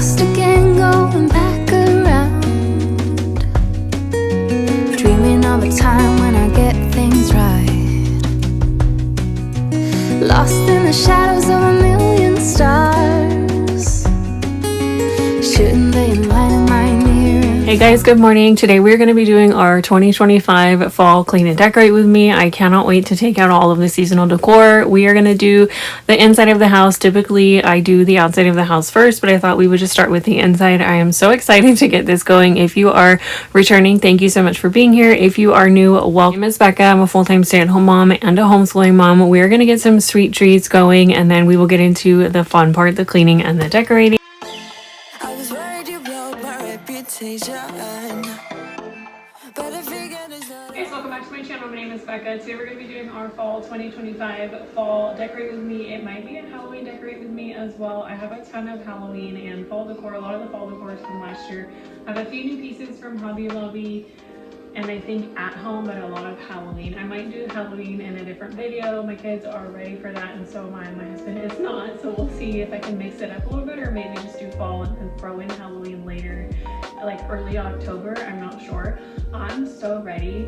Lost again, going back around, dreaming of a time when I get things right. Lost in the shadows of a million stars, shouldn't they enlighten my near? Hey guys, good morning. Today we're going to be doing our 2025 fall clean and decorate with me. I cannot wait to take out all of the seasonal decor. We are going to do the inside of the house. Typically I do the outside of the house first, but I thought we would just start with the inside. I am so excited to get this going. If you are returning, thank you so much for being here. If you are new, welcome. My name is Becca. I'm a full-time stay-at-home mom and a homeschooling mom. We're going to get some sweet treats going, and then we will get into the fun part, the cleaning and the decorating. Guys, welcome back to my channel. My name is Becca. Today we're going to be doing our fall 2025 fall decorate with me. It might be a Halloween decorate with me as well. I have a ton of Halloween and fall decor. A lot of the fall decor is from last year. I have a few new pieces from Hobby Lobby and I think at home, but a lot of Halloween. I might do Halloween in a different video. My kids are ready for that, and so my husband is not. So we'll see if I can mix it up a little bit, or maybe just do fall and then throw in Halloween later, like early October. I'm not sure. I'm so ready.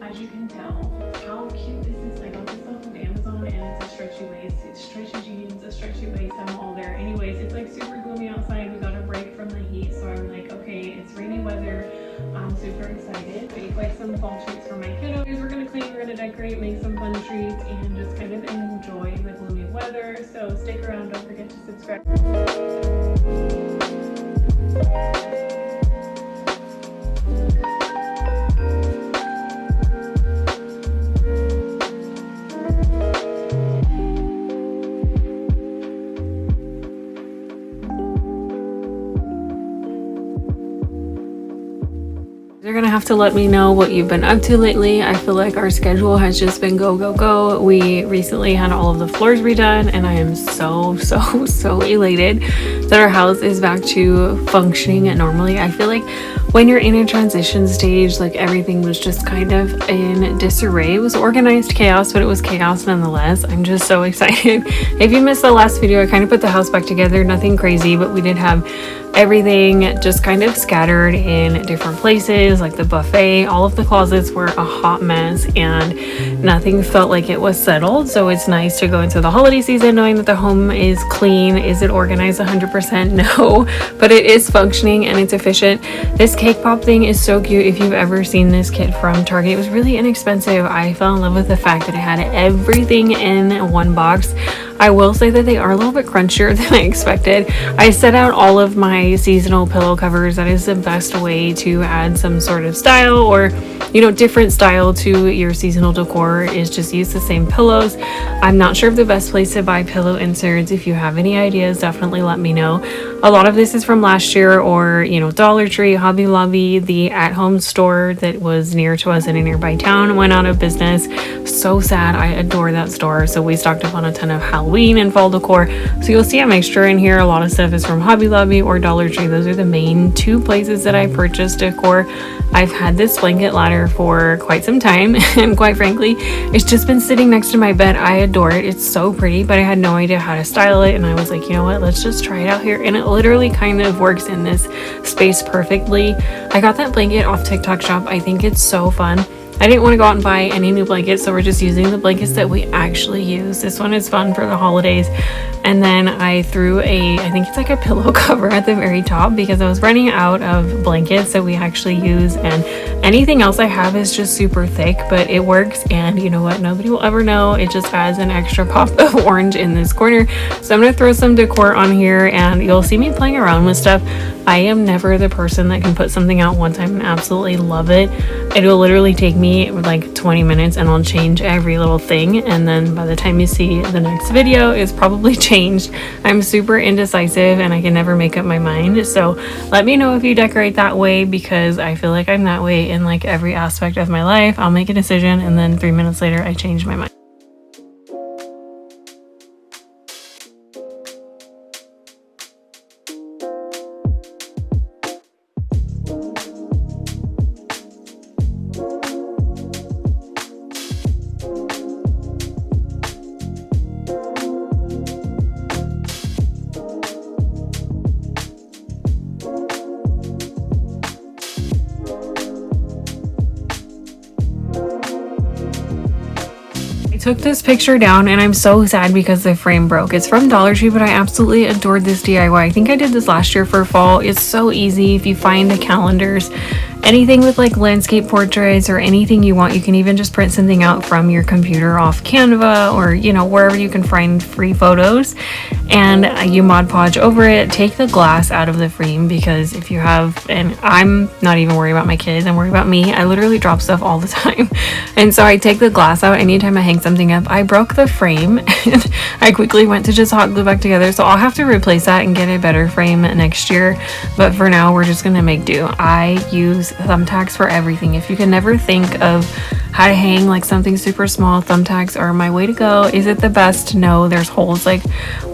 As you can tell, how cute this is. I got this off of Amazon, and it's a stretchy waist, it's stretchy jeans, a stretchy waist. I'm all there. Anyways, it's like super gloomy outside. We got a break from the heat, so I'm like, okay, it's rainy weather. I'm super excited. Make like some fall treats for my kiddos. We're gonna clean, we're gonna decorate, make some fun treats, and just kind of enjoy the gloomy weather. So stick around. Don't forget to subscribe. You're gonna have to let me know what you've been up to lately. I feel like our schedule has just been go, go, go. We recently had all of the floors redone, and I am so elated that our house is back to functioning normally. I feel like when you're in a transition stage, like everything was just kind of in disarray. It was organized chaos, but it was chaos nonetheless. I'm just so excited. If you missed the last video, I kind of put the house back together. Nothing crazy, but we did have everything just kind of scattered in different places, like the buffet. All of the closets were a hot mess and nothing felt like it was settled. So it's nice to go into the holiday season knowing that the home is clean. Is it organized 100%? No, but it is functioning and it's efficient. This cake pop thing is so cute. If you've ever seen this kit from Target, it was really inexpensive. I fell in love with the fact that it had everything in one box. I will say that they are a little bit crunchier than I expected. I set out all of my seasonal pillow covers. That is the best way to add some sort of style, or different style to your seasonal decor, is just use the same pillows. I'm not sure of the best place to buy pillow inserts. If you have any ideas, definitely let me know. A lot of this is from last year, or Dollar Tree, Hobby Lobby. The at-home store that was near to us in a nearby town went out of business. So sad. I adore that store. So we stocked up on a ton of Halloween and fall decor. So you'll see a mixture in here. A lot of stuff is from Hobby Lobby or Dollar Tree. Those are the main two places that I purchased decor. I've had this blanket ladder for quite some time, and quite frankly, it's just been sitting next to my bed. I adore it. It's so pretty, but I had no idea how to style it, and I was like, you know what, let's just try it out here. And it literally kind of works in this space perfectly. I got that blanket off TikTok shop. I think it's so fun. I didn't want to go out and buy any new blankets, so we're just using the blankets that we actually use. This one is fun for the holidays. And then I threw I think it's like a pillow cover at the very top, because I was running out of blankets that we actually use, and anything else I have is just super thick, but it works. And you know what, nobody will ever know. It just adds an extra pop of orange in this corner. So I'm gonna throw some decor on here, and you'll see me playing around with stuff. I am never the person that can put something out one time and absolutely love it. It will literally take me like 20 minutes and I'll change every little thing, and then by the time you see the next video, it's probably changed. I'm super indecisive and I can never make up my mind. So let me know if you decorate that way, because I feel like I'm that way in like every aspect of my life. I'll make a decision and then 3 minutes later I change my mind. Took this picture down and I'm so sad because the frame broke. It's from Dollar Tree, but I absolutely adored this DIY. I think I did this last year for fall. It's so easy. If you find the calendars, anything with like landscape portraits or anything you want, you can even just print something out from your computer off Canva or, you know, wherever you can find free photos, and you Mod Podge over it. Take the glass out of the frame, because if you have, and I'm not even worried about my kids, I'm worried about me. I literally drop stuff all the time. And so I take the glass out anytime I hang something up. I broke the frame and I quickly went to just hot glue back together. So I'll have to replace that and get a better frame next year. But for now, we're just gonna make do. I use thumbtacks for everything. If you can never think of how to hang like something super small, thumbtacks are my way to go. Is it the best? No, there's holes, like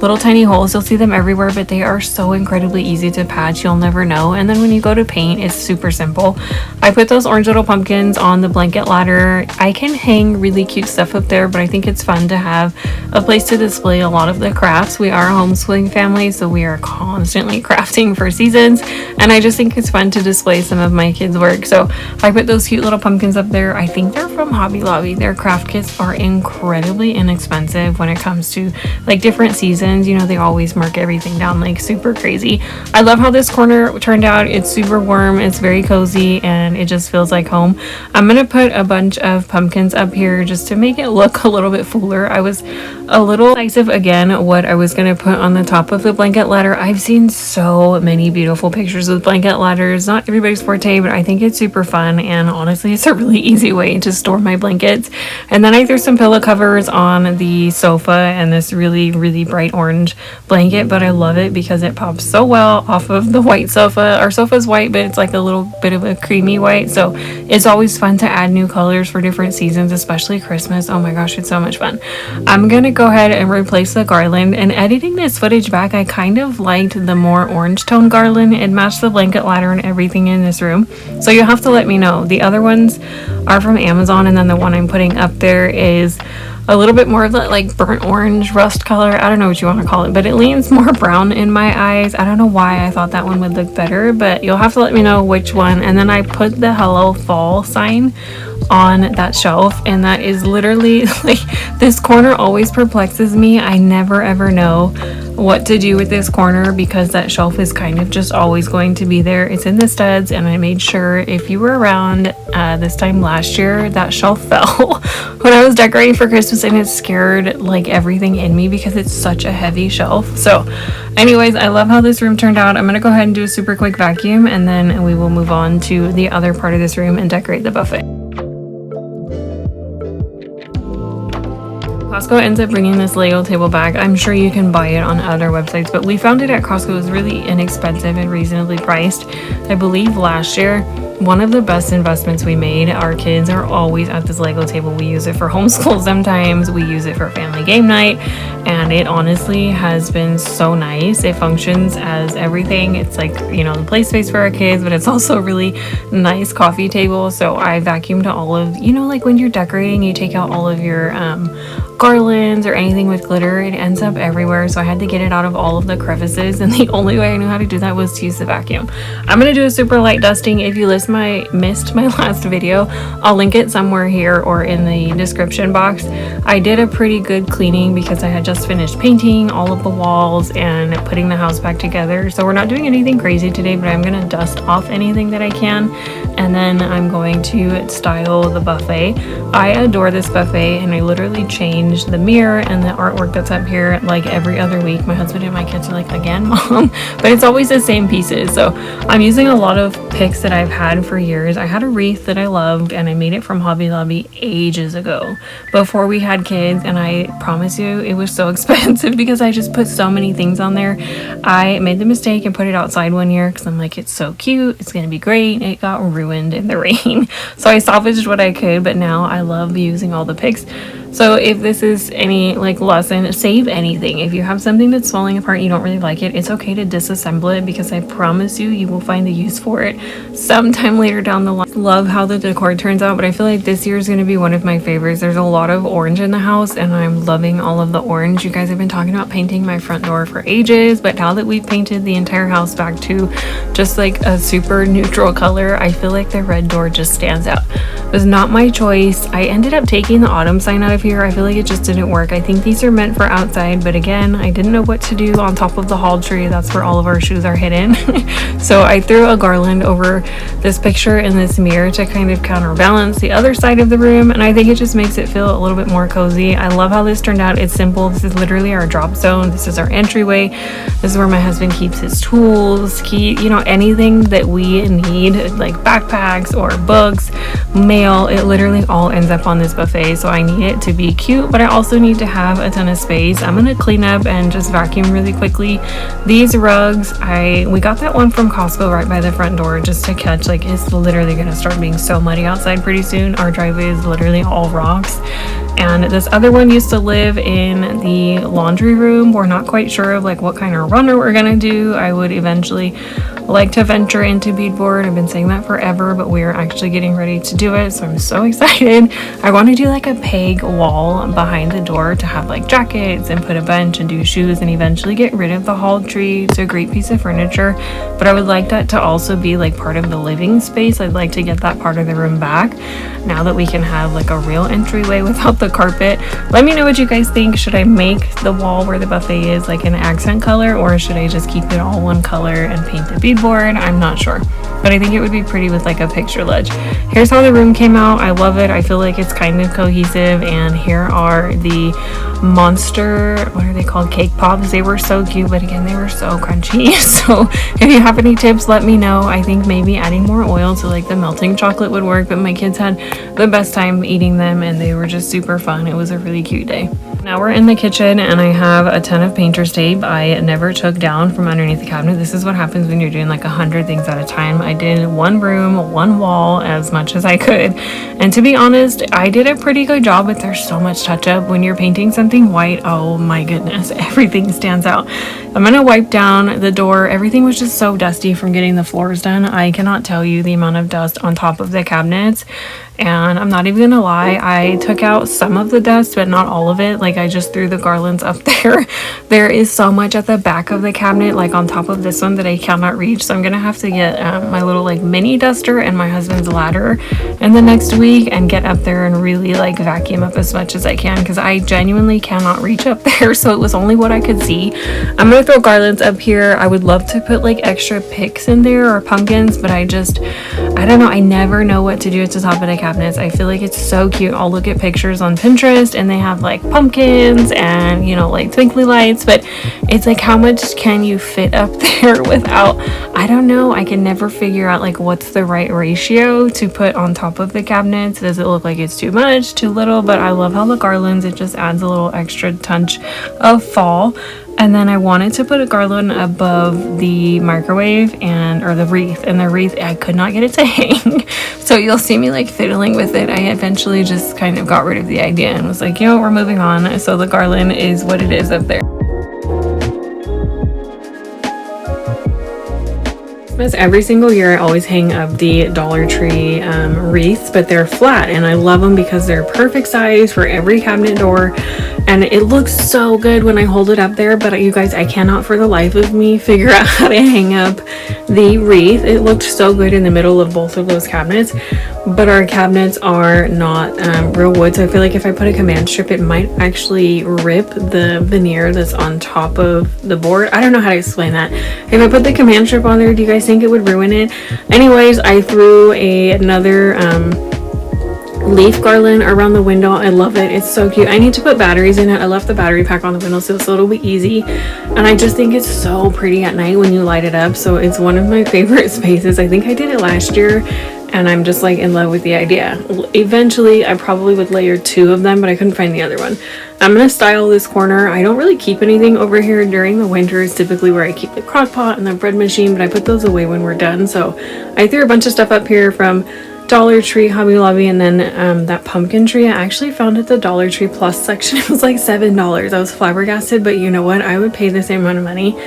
little tiny holes. You'll see them everywhere, but they are so incredibly easy to patch. You'll never know. And then when you go to paint, it's super simple. I put those orange little pumpkins on the blanket ladder. I can hang really cute stuff up there, but I think it's fun to have a place to display a lot of the crafts. We are a homeschooling family, so we are constantly crafting for seasons, and I just think it's fun to display some of my kids' work. So I put those cute little pumpkins up there. I think they're from Hobby Lobby. Their craft kits are incredibly inexpensive when it comes to like different seasons. You know, they always mark everything down like super crazy. I love how this corner turned out. It's super warm, it's very cozy, and it just feels like home. I'm gonna put a bunch of pumpkins up here just to make it look a little bit fuller. I was a little decisive again what I was gonna put on the top of the blanket ladder. I've seen so many beautiful pictures with blanket ladders. Not everybody's forte, but I think it's super fun, and honestly it's a really easy way to store my blankets. And then I threw some pillow covers on the sofa and this really bright orange blanket, but I love it because it pops so well off of the white sofa. Our sofa's white, but it's like a little bit of a creamy white, so it's always fun to add new colors for different seasons, especially Christmas. Oh my gosh, it's so much fun. I'm gonna go ahead and replace the garland, and editing this footage back, I kind of liked the more orange tone garland. It matched the blanket ladder and everything in this room, so you'll have to let me know. The other ones are from Amazon, and then the one I'm putting up there is a little bit more of that like burnt orange rust color. I don't know what you want to call it, but it leans more brown in my eyes. I don't know why I thought that one would look better, but you'll have to let me know which one. And then I put the Hello Fall sign on that shelf, and that is literally like, this corner always perplexes me. I never ever know what to do with this corner because that shelf is kind of just always going to be there. It's in the studs, and I made sure if you were around this time last year, that shelf fell when I was decorating for Christmas, and it scared like everything in me because it's such a heavy shelf. So anyways, I love how this room turned out. I'm gonna go ahead and do a super quick vacuum, and then we will move on to the other part of this room and decorate the buffet. Costco ends up bringing this Lego table bag. I'm sure you can buy it on other websites, but we found it at Costco. It was really inexpensive and reasonably priced. I believe last year, one of the best investments we made. Our kids are always at this Lego table. We use it for homeschool sometimes. We use it for family game night, and it honestly has been so nice. It functions as everything. It's like, you know, the play space for our kids, but it's also a really nice coffee table. So I vacuumed all of, you know, like when you're decorating, you take out all of your garlands or anything with glitter, it ends up everywhere. So I had to get it out of all of the crevices, and the only way I knew how to do that was to use the vacuum. I'm gonna do a super light dusting. If you missed my last video, I'll link it somewhere here or in the description box. I did a pretty good cleaning because I had just finished painting all of the walls and putting the house back together. So we're not doing anything crazy today, but I'm gonna dust off anything that I can, and then I'm going to style the buffet. I adore this buffet, and I literally change the mirror and the artwork that's up here like every other week. My husband and my kids are like, again, Mom? But it's always the same pieces. So I'm using a lot of picks that I've had for years. I had a wreath that I loved, and I made it from Hobby Lobby ages ago before we had kids, and I promise you it was so expensive because I just put so many things on there. I made the mistake and put it outside one year because I'm like, it's so cute, it's gonna be great. It got ruined in the rain, so I salvaged what I could, but now I love using all the picks. So if this is any like lesson, save anything. If you have something that's falling apart and you don't really like it, it's okay to disassemble it, because I promise you, you will find a use for it sometime later down the line. Love how the decor turns out, but I feel like this year is going to be one of my favorites. There's a lot of orange in the house, and I'm loving all of the orange. You guys have been talking about painting my front door for ages, but now that we've painted the entire house back to just like a super neutral color, I feel like the red door just stands out. It was not my choice. I ended up taking the autumn sign out. If here. I feel like it just didn't work. I think these are meant for outside, but again, I didn't know what to do on top of the hall tree. That's where all of our shoes are hidden. So I threw a garland over this picture in this mirror to kind of counterbalance the other side of the room, and I think it just makes it feel a little bit more cozy. I love how this turned out. It's simple. This is literally our drop zone. This is our entryway. This is where my husband keeps his tools, anything that we need, like backpacks or books, mail. It literally all ends up on this buffet, so I need it to be cute, but I also need to have a ton of space. I'm gonna clean up and just vacuum really quickly. These rugs, we got that one from Costco right by the front door just to catch, like, it's literally gonna start being so muddy outside pretty soon. Our driveway is literally all rocks. And this other one used to live in the laundry room. We're not quite sure of like what kind of runner we're gonna do. I would eventually like to venture into beadboard. I've been saying that forever, but we're actually getting ready to do it, so I'm so excited. I want to do like a peg wall behind the door to have like jackets and put a bench and do shoes, and eventually get rid of the hall tree. It's a great piece of furniture, but I would like that to also be like part of the living space. I'd like to get that part of the room back now that we can have like a real entryway without the carpet. Let me know what you guys think. Should I make the wall where the buffet is like an accent color, or should I just keep it all one color and paint the beadboard? I'm not sure, but I think it would be pretty with like a picture ledge. Here's how the room came out. I love it. I feel like it's kind of cohesive, and here are the monster, what are they called, cake pops. They were so cute, but again, they were so crunchy. So if you have any tips, let me know. I think maybe adding more oil to like the melting chocolate would work, but my kids had the best time eating them and they were just super fun. It was a really cute day. Now we're in the kitchen and I have a ton of painter's tape I never took down from underneath the cabinet. This is what happens when you're doing like 100 things at a time. I did one room, one wall, as much as I could. And to be honest, I did a pretty good job, but there's so much touch up when you're painting something white. Oh my goodness, everything stands out. I'm gonna wipe down the door. Everything was just so dusty from getting the floors done. I cannot tell you the amount of dust on top of the cabinets. And I'm not even gonna lie, I took out some of the dust, but not all of it. Like, I just threw the garlands up there. There is so much at the back of the cabinet, like on top of this one, that I cannot reach. So I'm gonna have to get my little like mini duster and my husband's ladder in the next week and get up there and really like vacuum up as much as I can, because I genuinely cannot reach up there. So it was only what I could see. I'm gonna throw garlands up here. I would love to put like extra picks in there or pumpkins, but I don't know. I never know what to do at the top of the cabinets. I feel like it's so cute. I'll look at pictures on Pinterest and they have like pumpkins and, you know, like twinkly lights, but it's like, how much can you fit up there without, I don't know. I can never figure out like what's the right ratio to put on top of the cabinets. Does it look like it's too much, too little? But I love how the garlands, it just adds a little extra touch of fall. And then I wanted to put a garland above the microwave or the wreath, and the wreath, I could not get it to hang. So you'll see me like fiddling with it. I eventually just kind of got rid of the idea and was like, you know what, we're moving on. So the garland is what it is up there. Every single year I always hang up the Dollar Tree wreaths, but they're flat and I love them because they're perfect size for every cabinet door, and it looks so good when I hold it up there. But you guys, I cannot for the life of me figure out how to hang up the wreath. It looked so good in the middle of both of those cabinets, but our cabinets are not real wood, so I feel like if I put a command strip, it might actually rip the veneer that's on top of the board. I don't know how to explain that. If I put the command strip on there, do you guys think it would ruin it? Anyways, I threw another leaf garland around the window. I love it. It's so cute. I need to put batteries in it. I left the battery pack on the windowsill so it'll be easy, and I just think it's so pretty at night when you light it up. So it's one of my favorite spaces. I think I did it last year and I'm just like in love with the idea. Eventually I probably would layer 2 of them, but I couldn't find the other one. I'm gonna style this corner. I don't really keep anything over here during the winter. It's typically where I keep the crock pot and the bread machine, but I put those away when we're done. So I threw a bunch of stuff up here from Dollar Tree, Hobby Lobby, and then that pumpkin tree I actually found at the Dollar Tree Plus section. It was like $7. I was flabbergasted, but you know what? I would pay the same amount of money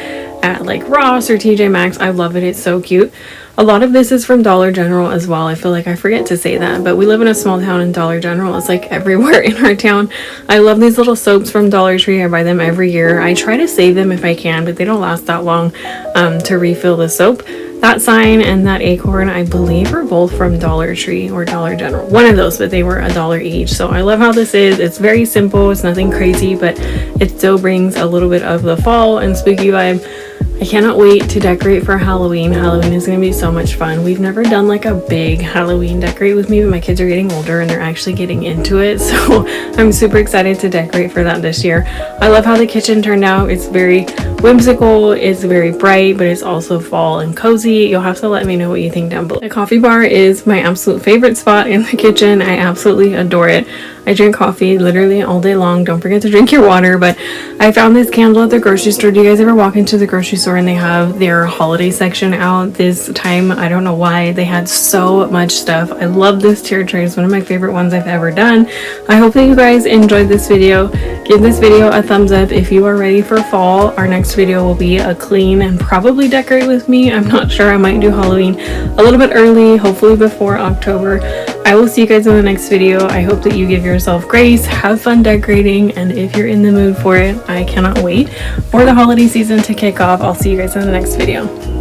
at like Ross or TJ Maxx. I love it. It's so cute. A lot of this is from Dollar General as well. I feel like I forget to say that, but we live in a small town and Dollar General is like everywhere in our town. I love these little soaps from Dollar Tree. I buy them every year. I try to save them if I can, but they don't last that long to refill the soap. That sign and that acorn, I believe, are both from Dollar Tree or Dollar General. One of those, but they were $1 each. So I love how this is. It's very simple. It's nothing crazy, but it still brings a little bit of the fall and spooky vibe. I cannot wait to decorate for Halloween. Halloween is going to be so much fun. We've never done like a big Halloween decorate with me, but my kids are getting older and they're actually getting into it. So I'm super excited to decorate for that this year. I love how the kitchen turned out. It's very whimsical, it's very bright, but it's also fall and cozy. You'll have to let me know what you think down below. The coffee bar is my absolute favorite spot in the kitchen. I absolutely adore it. I drink coffee literally all day long. Don't forget to drink your water. But I found this candle at the grocery store. Do you guys ever walk into the grocery store and they have their holiday section out this time? I don't know why. They had so much stuff. I love this tier tray. It's one of my favorite ones I've ever done. I hope that you guys enjoyed this video. Give this video a thumbs up if you are ready for fall. Our next video will be a clean and probably decorate with me. I'm not sure. I might do Halloween a little bit early, hopefully before October. I will see you guys in the next video. I hope that you give yourself grace, have fun decorating, and if you're in the mood for it, I cannot wait for the holiday season to kick off. I'll see you guys in the next video.